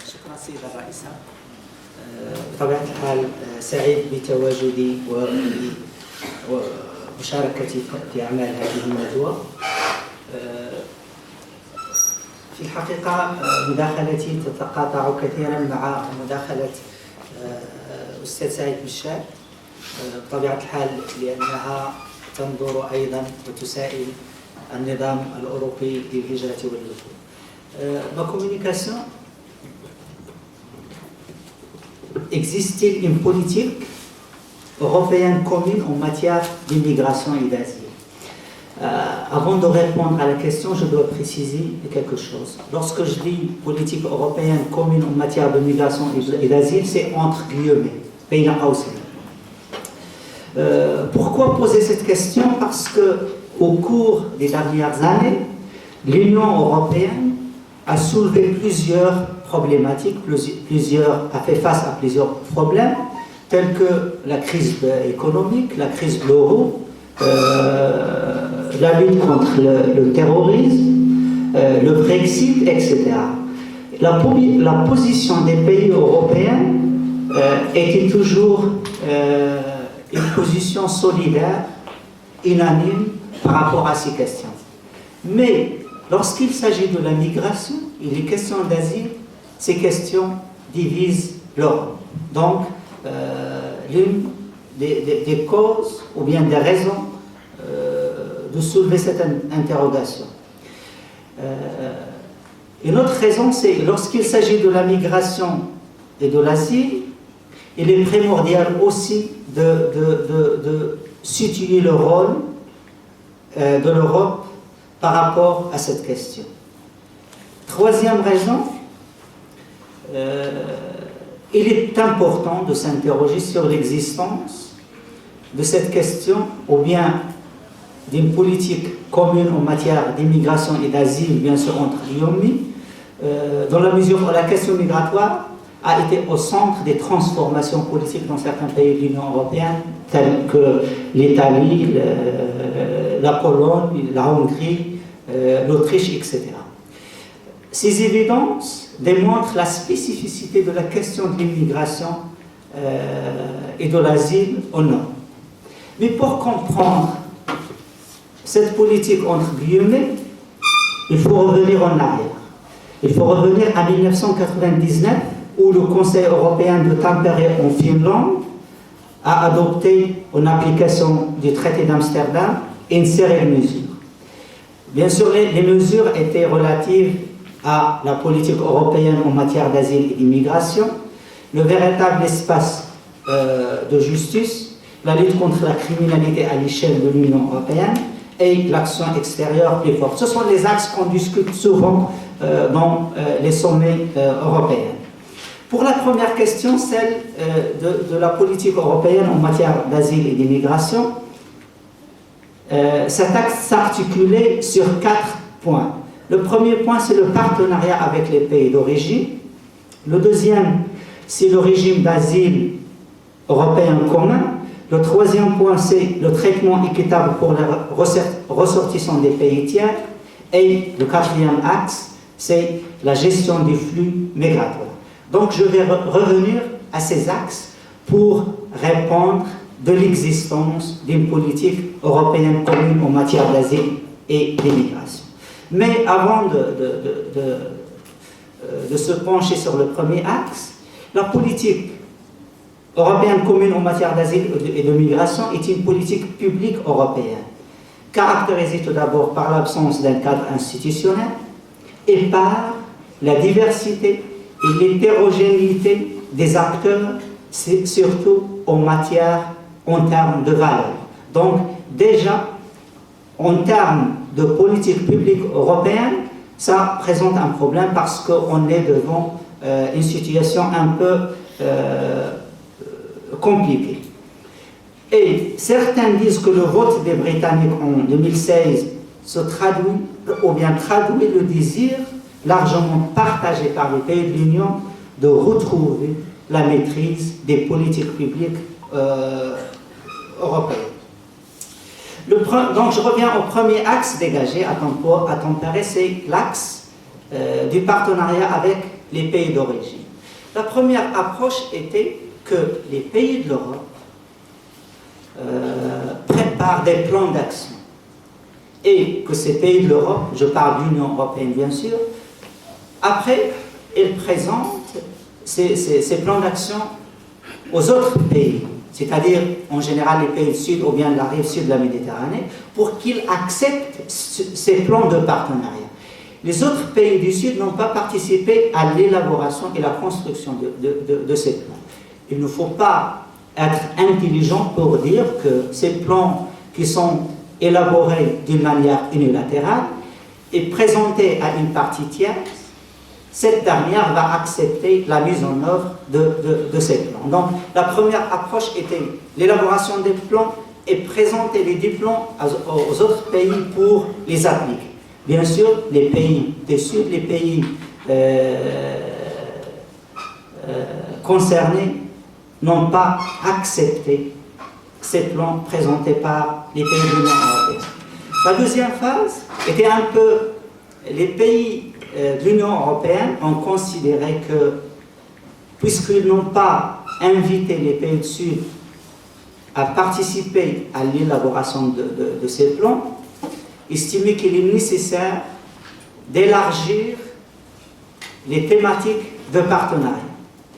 شكرا سيدة الرئيسة. بطبيعة الحال سعيد بتواجدي ومشاركتي في أعمال هذه الندوة. في الحقيقة مداخلتي تتقاطع كثيرا مع مداخلة أستاذ سعيد بشار بطبيعة الحال، لأنها تنظر أيضا وتسائل النظام الأوروبي للهجرة واللجوء. Ma communication, existe-t-il une politique européenne commune en matière d'immigration et d'asile? Avant de répondre à la question, je dois préciser quelque chose. Lorsque je dis politique européenne commune en matière de migration et d'asile, c'est entre guillemets. Pourquoi poser cette question? Parce qu'au cours des dernières années, l'Union européenne a soulevé plusieurs problématiques, a fait face à plusieurs problèmes, tels que la crise économique, la crise de l'euro, la lutte contre le terrorisme, le Brexit, etc. La position des pays européens était toujours une position solidaire, unanime par rapport à ces questions. Mais lorsqu'il s'agit de la migration et les questions d'asile, ces questions divisent l'Europe. Donc, l'une des causes ou bien des raisons de soulever cette interrogation. Une autre raison, c'est lorsqu'il s'agit de la migration et de l'asile, il est primordial aussi de situer le rôle de l'Europe par rapport à cette question. Troisième raison, il est important de s'interroger sur l'existence de cette question ou bien d'une politique commune en matière d'immigration et d'asile, bien sûr entre guillemets, dans la mesure où la question migratoire a été au centre des transformations politiques dans certains pays de l'Union européenne, tels que l'Italie, la Pologne, la Hongrie, l'Autriche, etc. Ces évidences démontrent la spécificité de la question de l'immigration et de l'asile au Nord. Mais pour comprendre cette politique entre guillemets, il faut revenir en arrière. Il faut revenir à 1999, où le Conseil européen de Tampere en Finlande a adopté en application du traité d'Amsterdam une série de mesures. Bien sûr, les mesures étaient relatives à la politique européenne en matière d'asile et d'immigration, le véritable espace de justice, la lutte contre la criminalité à l'échelle de l'Union européenne et l'action extérieure plus forte. Ce sont les axes qu'on discute souvent dans les sommets européens. Pour la première question, celle de la politique européenne en matière d'asile et d'immigration, cet axe s'articulait sur 4 points. Le premier point, c'est le partenariat avec les pays d'origine. Le deuxième, c'est le régime d'asile européen commun. Le troisième point, c'est le traitement équitable pour les ressortissants des pays tiers. Et le quatrième axe, c'est la gestion des flux migratoires. Donc, je vais revenir à ces axes pour répondre de l'existence d'une politique européenne commune en matière d'asile et d'immigration. Mais avant de se pencher sur le premier axe, la politique européenne commune en matière d'asile et de migration est une politique publique européenne, caractérisée tout d'abord par l'absence d'un cadre institutionnel et par la diversité et l'hétérogénéité des acteurs, surtout en termes de valeurs. Donc, déjà, en termes de politique publique européenne, ça présente un problème parce qu'on est devant une situation un peu compliquée. Et certains disent que le vote des Britanniques en 2016 se traduit le désir largement partagé par les pays de l'Union de retrouver la maîtrise des politiques publiques européennes. Donc je reviens au premier axe dégagé à Tampere, c'est l'axe du partenariat avec les pays d'origine. La première approche était que les pays de l'Europe préparent des plans d'action et que ces pays de l'Europe, je parle de l'Union européenne bien sûr, après, ils présentent ces plans d'action aux autres pays, c'est-à-dire en général les pays du Sud ou bien de la rive sud de la Méditerranée, pour qu'ils acceptent ces plans de partenariat. Les autres pays du Sud n'ont pas participé à l'élaboration et la construction de ces plans. Il ne faut pas être intelligent pour dire que ces plans qui sont élaborés d'une manière unilatérale et présentés à une partie tierce, cette dernière va accepter la mise en œuvre de ces plans. Donc, la première approche était l'élaboration des plans et présenter les plans aux autres pays pour les appliquer. Bien sûr, les pays du Sud, les pays concernés n'ont pas accepté ces plans présentés par les pays de l'Union européenne. La deuxième phase était un peu les pays de l'Union européenne ont considéré que, puisqu'ils n'ont pas invité les pays du Sud à participer à l'élaboration de ces plans, estimaient qu'il est nécessaire d'élargir les thématiques de partenariat.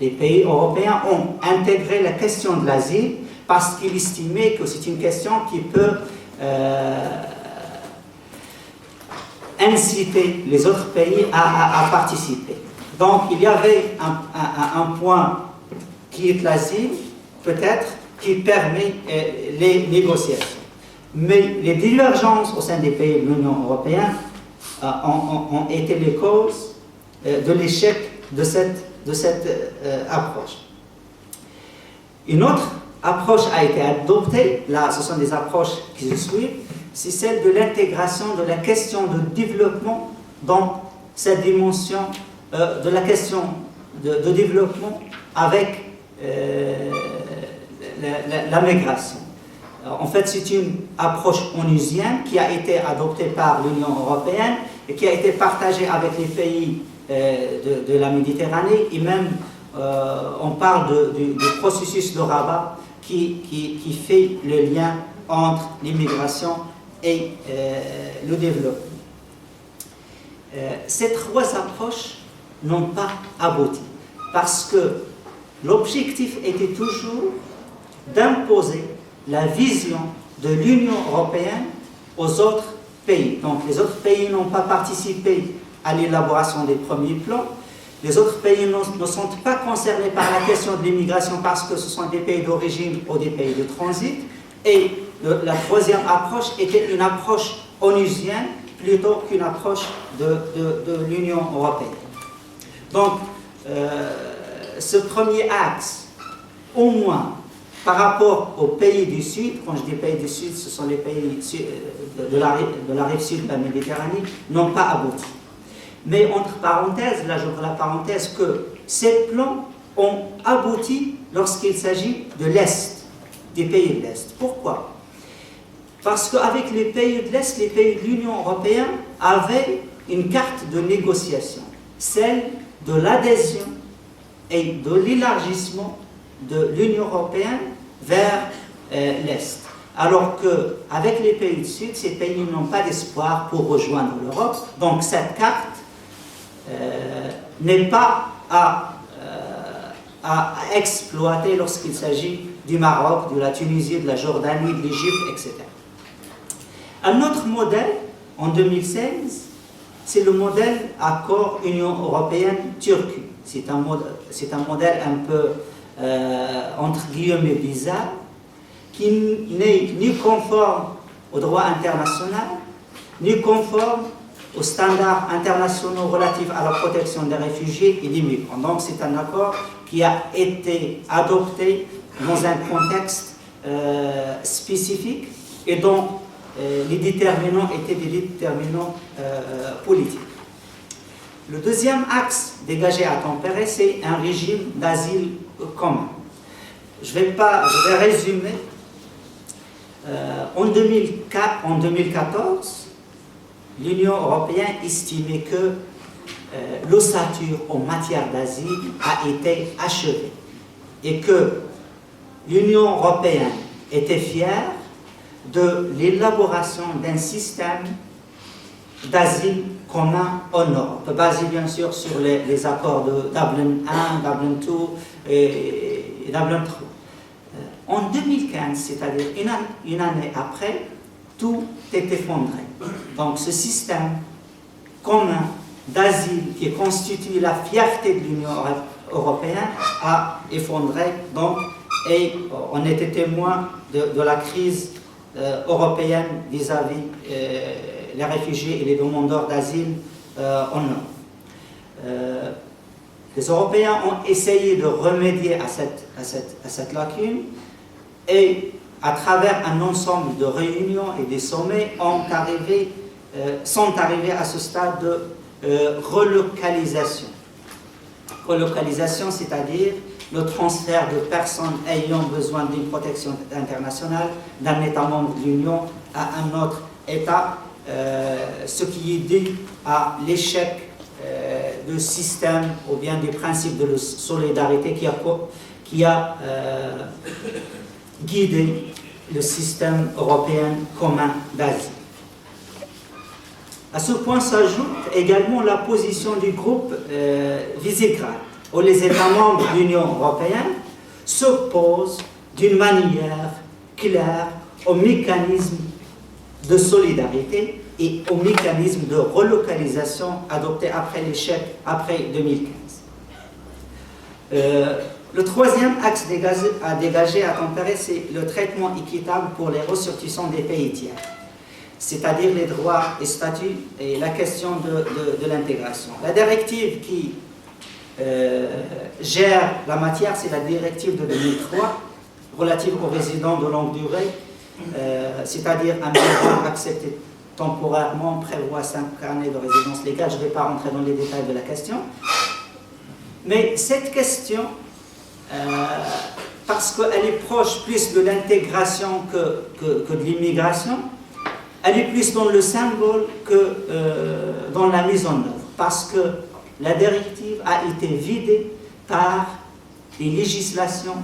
Les pays européens ont intégré la question de l'asile parce qu'ils estimaient que c'est une question qui peut inciter les autres pays à participer. Donc il y avait un point qui est l'asile, peut-être, qui permet les négociations. Mais les divergences au sein des pays de l'Union européenne ont été les causes de l'échec de cette approche. Une autre approche a été adoptée, là ce sont des approches qui se suivent, c'est celle de l'intégration de la question de développement dans cette dimension de la question de développement avec la migration. En fait, c'est une approche onusienne qui a été adoptée par l'Union européenne et qui a été partagée avec les pays de la Méditerranée, et même on parle du processus de Rabat qui fait le lien entre l'immigration et le développement. Ces trois approches n'ont pas abouti parce que l'objectif était toujours d'imposer la vision de l'Union européenne aux autres pays. Donc les autres pays n'ont pas participé à l'élaboration des premiers plans. Les autres pays ne sont pas concernés par la question de l'immigration parce que ce sont des pays d'origine ou des pays de transit. Et la troisième approche était une approche onusienne plutôt qu'une approche de l'Union européenne. Donc, ce premier axe, au moins, par rapport aux pays du Sud, quand je dis pays du Sud, ce sont les pays de la rive sud de la Méditerranée, n'ont pas abouti. Mais entre parenthèses, là j'ouvre la parenthèse, que ces plans ont abouti lorsqu'il s'agit de l'Est, des pays de l'Est. Pourquoi? Parce qu'avec les pays de l'Est, les pays de l'Union européenne avaient une carte de négociation, celle de l'adhésion et de l'élargissement de l'Union européenne vers l'Est. Alors qu'avec les pays du Sud, ces pays n'ont pas d'espoir pour rejoindre l'Europe. Donc cette carte n'est pas à exploiter lorsqu'il s'agit du Maroc, de la Tunisie, de la Jordanie, de l'Égypte, etc. Un autre modèle, en 2016, c'est le modèle accord Union européenne-Turquie. C'est un modèle un peu, entre guillemets, bizarre, qui n'est ni conforme au droit international, ni conforme aux standards internationaux relatifs à la protection des réfugiés et des migrants. Donc c'est un accord qui a été adopté dans un contexte spécifique et dont les déterminants étaient des déterminants politiques. Le deuxième axe dégagé à tempérer, c'est un régime d'asile commun. Je vais résumer. En 2014, l'Union européenne estimait que l'ossature en matière d'asile a été achevée et que l'Union européenne était fière de l'élaboration d'un système d'asile commun en Europe, basé bien sûr sur les accords de Dublin 1, Dublin 2 et Dublin 3. En 2015, c'est-à-dire une année après, tout est effondré. Donc ce système commun d'asile qui constitue la fierté de l'Union européenne a effondré, donc, et on était témoin de la crise européenne vis-à-vis les réfugiés et les demandeurs d'asile en Europe. Les Européens ont essayé de remédier à cette lacune et à travers un ensemble de réunions et des sommets sont arrivés à ce stade de relocalisation. Relocalisation, c'est-à-dire le transfert de personnes ayant besoin d'une protection internationale d'un État membre de l'Union à un autre État, ce qui est dû à l'échec du système ou bien du principe de solidarité qui a guidé le système européen commun d'asile. À ce point s'ajoute également la position du groupe Visegrad, où les États membres de l'Union européenne s'opposent d'une manière claire au mécanisme de solidarité et au mécanisme de relocalisation adopté après l'échec, après 2015. Le troisième axe à dégager, à tempérer, c'est le traitement équitable pour les ressortissants des pays tiers, c'est-à-dire les droits et statuts et la question de l'intégration. La directive qui gère la matière, c'est la directive de 2003 relative aux résidents de longue durée, c'est-à-dire un migrant accepté temporairement prévoit 5 années de résidence légale. Je ne vais pas rentrer dans les détails de la question. Mais cette question, parce qu'elle est proche plus de l'intégration que de l'immigration, elle est plus dans le symbole que dans la mise en œuvre. Parce que la directive a été vidée par les législations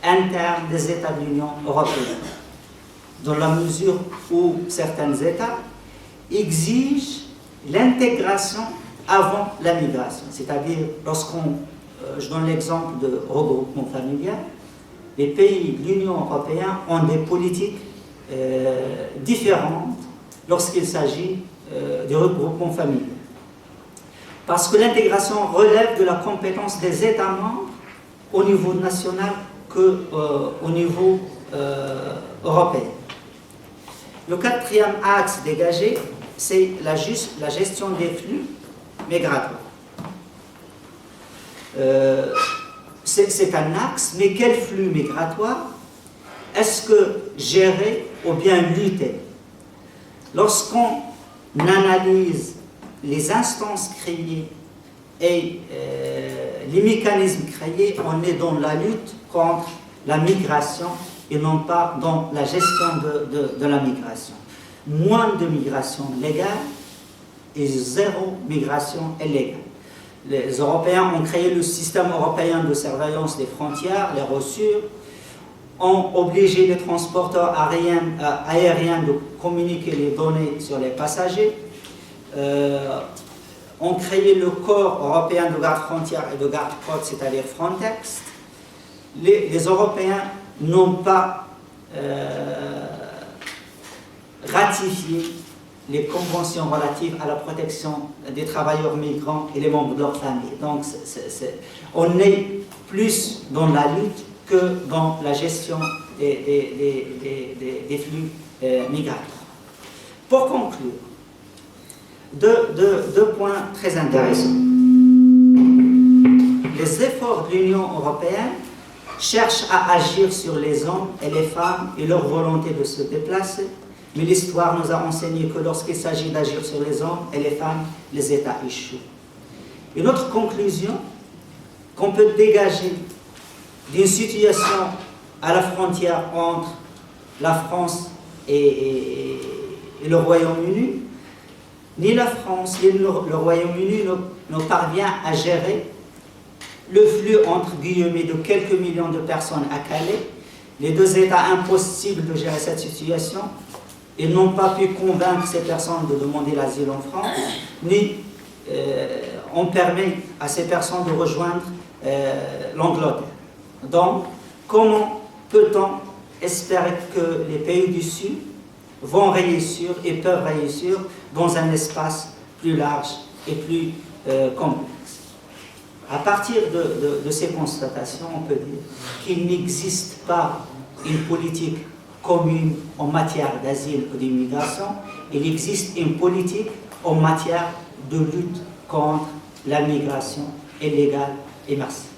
internes des États de l'Union européenne, dans la mesure où certains États exigent l'intégration avant la migration. C'est-à-dire, je donne l'exemple de regroupement familial, les pays de l'Union européenne ont des politiques différentes lorsqu'il s'agit de regroupement familial. Parce que l'intégration relève de la compétence des États membres au niveau national qu'au niveau européen. Le quatrième axe dégagé, c'est la gestion des flux migratoires. C'est un axe, mais quel flux migratoire est-ce que gérer ou bien lutter? Lorsqu'on analyse les instances créées et les mécanismes créés, on est dans la lutte contre la migration et non pas dans la gestion de la migration. Moins de migration légale et zéro migration illégale. Les Européens ont créé le système européen de surveillance des frontières, les reçus, ont obligé les transporteurs aériens de communiquer les données sur les passagers, ont créé le corps européen de garde frontières et de garde côte, c'est-à-dire Frontex. Les Européens n'ont pas ratifié les conventions relatives à la protection des travailleurs migrants et les membres de leur famille. Donc, on est plus dans la lutte que dans la gestion des flux migratoires. Pour conclure, deux points très intéressants. Les efforts de l'Union européenne cherchent à agir sur les hommes et les femmes et leur volonté de se déplacer, mais l'histoire nous a enseigné que lorsqu'il s'agit d'agir sur les hommes et les femmes, les États échouent. Une autre conclusion qu'on peut dégager d'une situation à la frontière entre la France et le Royaume-Uni, ni la France, ni le Royaume-Uni ne parvient à gérer le flux entre guillemets de quelques millions de personnes à Calais. Les deux États, impossible de gérer cette situation. Ils n'ont pas pu convaincre ces personnes de demander l'asile en France, ni on permet à ces personnes de rejoindre l'Angleterre. Donc, comment peut-on espérer que les pays du Sud vont réussir et peuvent réussir dans un espace plus large et plus complexe? À partir de ces constatations, on peut dire qu'il n'existe pas une politique commune en matière d'asile ou d'immigration. Il existe une politique en matière de lutte contre la migration illégale et massive.